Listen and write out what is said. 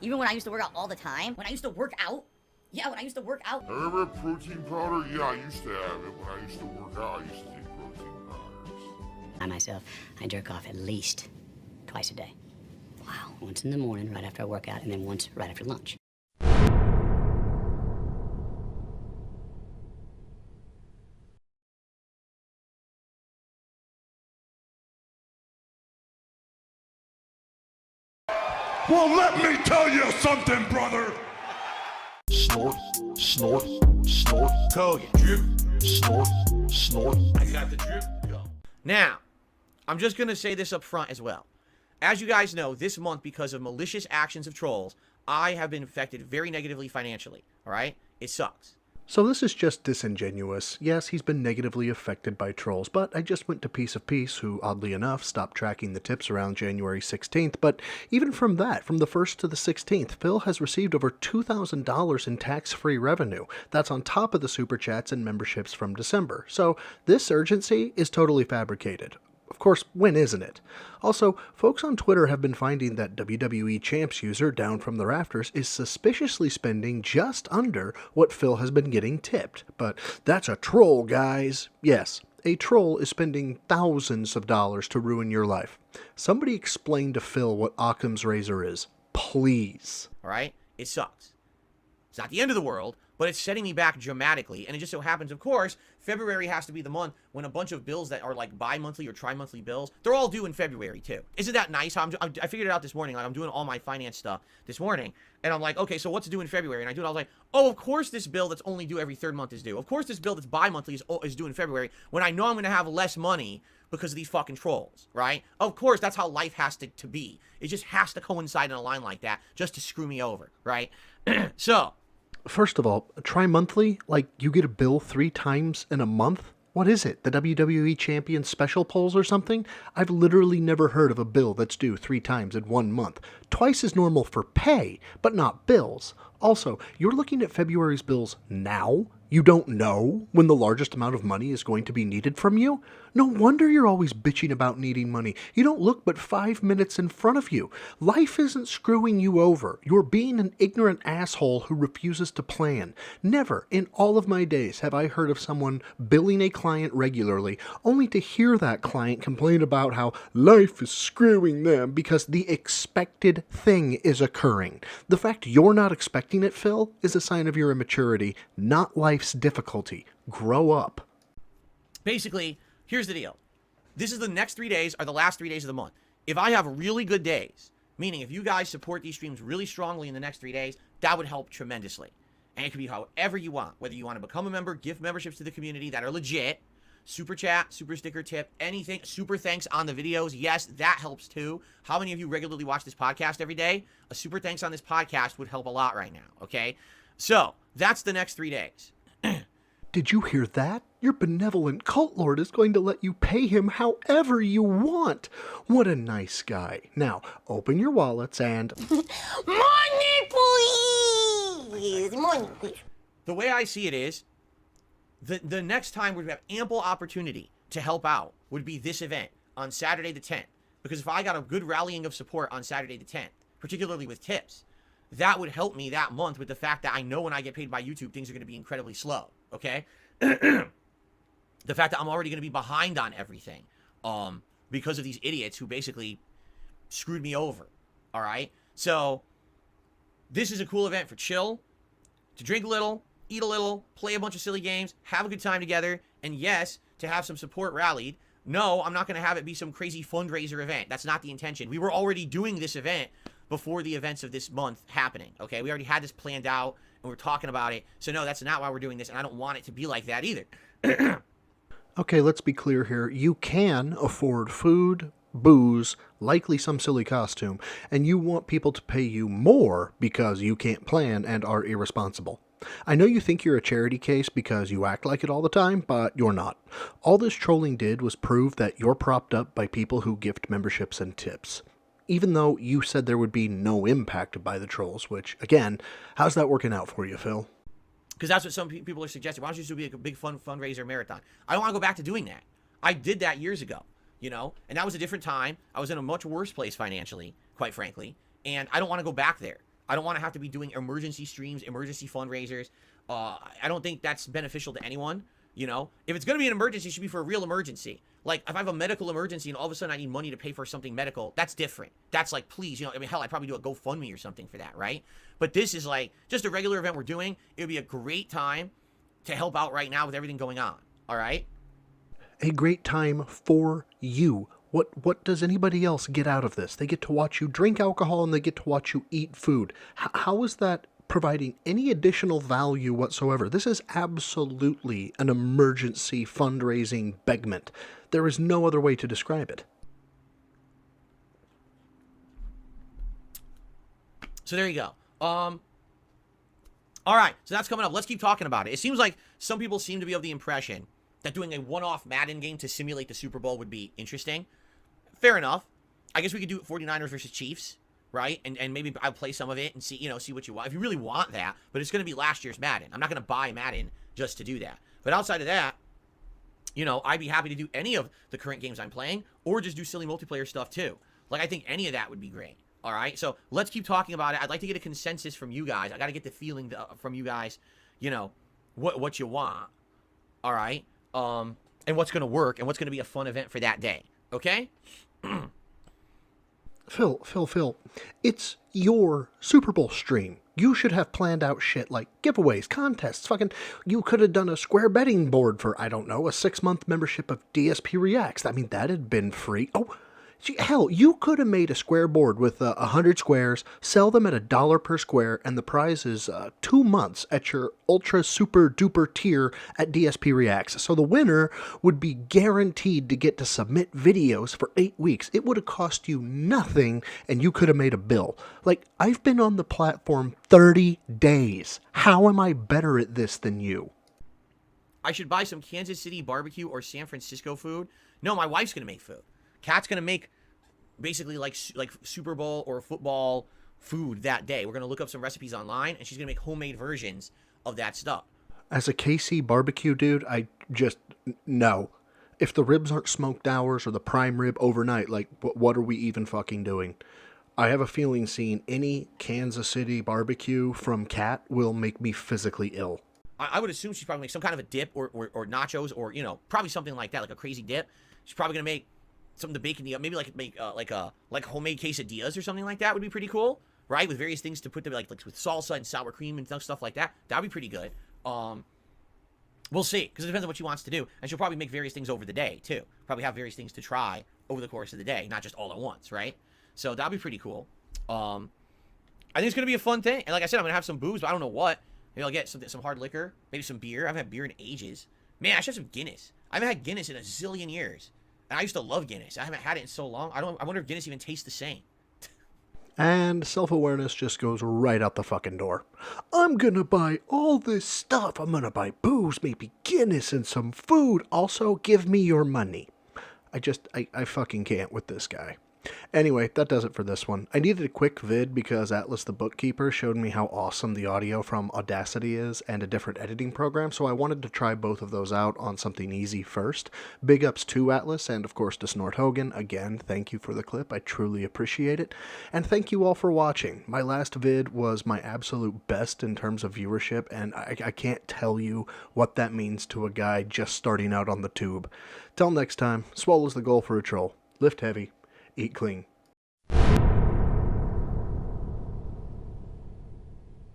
Even when I used to work out all the time, when I used to work out, when I used to work out. Ever had protein powder? Yeah, I used to have it. When I used to work out, I used to take protein powders. I myself, I jerk off at least twice a day. Wow. Once in the morning, right after I work out, and then once right after lunch. Well, let me tell you something, brother. Snort, snort, snort. Hogan. Drip. Snort, snort. I got the drip. Go. Now, I'm just going to say this up front as well. As you guys know, this month, because of malicious actions of trolls, I have been affected very negatively financially. All right? It sucks. So this is just disingenuous. Yes, he's been negatively affected by trolls, but I just went to Piece of Peace, who, oddly enough, stopped tracking the tips around January 16th, but even from that, from the 1st to the 16th, Phil has received over $2,000 in tax-free revenue. That's on top of the Super Chats and memberships from December. So this urgency is totally fabricated. Of course, when isn't it? Also, folks on Twitter have been finding that WWE Champs user Down from the Rafters is suspiciously spending just under what Phil has been getting tipped. But that's a troll, guys. Yes, a troll is spending thousands of dollars to ruin your life. Somebody explain to Phil what Occam's razor is. Please. All right? It sucks. It's not the end of the world, but it's setting me back dramatically. And it just so happens, of course, February has to be the month when a bunch of bills that are like bi-monthly or tri-monthly bills, they're all due in February too. Isn't that nice? How I figured it out this morning. Like, I'm doing all my finance stuff this morning. And I'm like, okay, so what's due in February? And I do it. I was like, oh, of course this bill that's only due every third month is due. Of course this bill that's bi-monthly is due in February when I know I'm going to have less money because of these fucking trolls, right? Of course, that's how life has to be. It just has to coincide in a line like that just to screw me over, right? So... First of all, tri-monthly? Like, you get a bill 3 times in a month? What is it, the WWE Champion Special Polls or something? I've literally never heard of a bill that's due 3 times in 1 month. Twice is normal for pay, but not bills. Also, you're looking at February's bills now? You don't know when the largest amount of money is going to be needed from you? No wonder you're always bitching about needing money. You don't look but 5 minutes in front of you. Life isn't screwing you over. You're being an ignorant asshole who refuses to plan. Never in all of my days have I heard of someone billing a client regularly, only to hear that client complain about how life is screwing them because the expected thing is occurring. The fact you're not expecting it, Phil, is a sign of your immaturity, not life's difficulty. Grow up. Basically, here's the deal. This is the next 3 days are the last 3 days of the month. If I have really good days, meaning if you guys support these streams really strongly in the next 3 days, that would help tremendously. And it can be however you want. Whether you want to become a member, gift memberships to the community that are legit, super chat, super sticker tip, anything, super thanks on the videos. Yes, that helps too. How many of you regularly watch this podcast every day? A super thanks on this podcast would help a lot right now, okay? So, that's the next 3 days. Did you hear that? Your benevolent cult lord is going to let you pay him however you want. What a nice guy. Now, open your wallets and... Money, please! Money, please. The way I see it is, the next time we have ample opportunity to help out would be this event on Saturday the 10th. Because if I got a good rallying of support on Saturday the 10th, particularly with tips, that would help me that month with the fact that I know when I get paid by YouTube, things are going to be incredibly slow, okay? The fact that I'm already going to be behind on everything because of these idiots who basically screwed me over, all right? So this is a cool event for chill, to drink a little, eat a little, play a bunch of silly games, have a good time together, and yes, to have some support rallied. No, I'm not going to have it be some crazy fundraiser event. That's not the intention. We were already doing this event before the events of this month happening, okay? We already had this planned out, and we're talking about it. So no, that's not why we're doing this, and I don't want it to be like that either. Okay, let's be clear here. You can afford food, booze, likely some silly costume, and you want people to pay you more because you can't plan and are irresponsible. I know you think you're a charity case because you act like it all the time, but you're not. All this trolling did was prove that you're propped up by people who gift memberships and tips. Even though you said there would be no impact by the trolls, which, again, how's that working out for you, Phil? Because that's what some people are suggesting. Why don't you just do like a big fundraiser marathon? I don't want to go back to doing that. I did that years ago, you know? And that was a different time. I was in a much worse place financially, quite frankly. And I don't want to go back there. I don't want to have to be doing emergency streams, emergency fundraisers. I don't think that's beneficial to anyone. You know, if it's going to be an emergency, it should be for a real emergency. Like, if I have a medical emergency and all of a sudden I need money to pay for something medical, that's different. That's like, please, you know, I mean, hell, I'd probably do a GoFundMe or something for that, right? But this is like just a regular event we're doing. It would be a great time to help out right now with everything going on. All right? A great time for you. What does anybody else get out of this? They get to watch you drink alcohol and they get to watch you eat food. How is that providing any additional value whatsoever? This is absolutely an emergency fundraising begment. There is no other way to describe it. So there you go. All right, so that's coming up. Let's keep talking about it. It seems like some people seem to be of the impression that doing a one-off Madden game to simulate the Super Bowl would be interesting. Fair enough. I guess we could do 49ers versus Chiefs, right? And maybe I'll play some of it and see, you know, see what you want. If you really want that, but it's going to be last year's Madden. I'm not going to buy Madden just to do that. But outside of that, you know, I'd be happy to do any of the current games I'm playing or just do silly multiplayer stuff too. Like, I think any of that would be great. All right, so let's keep talking about it. I'd like to get a consensus from you guys. I got to get the feeling from you guys, you know, what you want. All right, and what's going to work and what's going to be a fun event for that day. Okay? Phil, it's your Super Bowl stream. You should have planned out shit like giveaways, contests, you could have done a square betting board for, I don't know, a 6-month membership of DSP Reacts. I mean, that had been free. Oh, hell, you could have made a square board with 100 squares, sell them at $1 per square, and the prize is 2 months at your ultra super duper tier at DSP Reacts. So the winner would be guaranteed to get to submit videos for 8 weeks. It would have cost you nothing, and you could have made a bill. Like, I've been on the platform 30 days. How am I better at this than you? I should buy some Kansas City BBQ or San Francisco food. No, my wife's going to make food. Kat's going to make basically like Super Bowl or football food that day. We're going to look up some recipes online, and she's going to make homemade versions of that stuff. As a KC barbecue dude, I just, no. If the ribs aren't smoked hours or the prime rib overnight, like, what are we even fucking doing? I have a feeling seeing any Kansas City barbecue from Kat will make me physically ill. I would assume she's probably make some kind of a dip or nachos or, you know, probably something like that, like a crazy dip. She's probably going to make something to bake in the oven, maybe like homemade quesadillas or something like that would be pretty cool, right? With various things to put them, like with salsa and sour cream and stuff like that. That'd be pretty good. We'll see, because it depends on what she wants to do, and she'll probably make various things over the day too. Probably have various things to try over the course of the day, not just all at once, right? So that'd be pretty cool. I think it's gonna be a fun thing, and like I said, I'm gonna have some booze, but I don't know what. Maybe I'll get some hard liquor, maybe some beer. I haven't had beer in ages. Man, I should have some Guinness. I haven't had Guinness in a zillion years. And I used to love Guinness. I haven't had it in so long. I wonder if Guinness even tastes the same. And self-awareness just goes right out the fucking door. I'm gonna buy all this stuff. I'm gonna buy booze, maybe Guinness, and some food. Also, give me your money. I fucking can't with this guy. Anyway, that does it for this one. I needed a quick vid because Atlas the Bookkeeper showed me how awesome the audio from Audacity is and a different editing program, so I wanted to try both of those out on something easy first. Big ups to Atlas and, of course, to Snort Hogan. Again, thank you for the clip. I truly appreciate it. And thank you all for watching. My last vid was my absolute best in terms of viewership, and I can't tell you what that means to a guy just starting out on the tube. Till next time, swallows the goal for a troll. Lift heavy. Eat clean.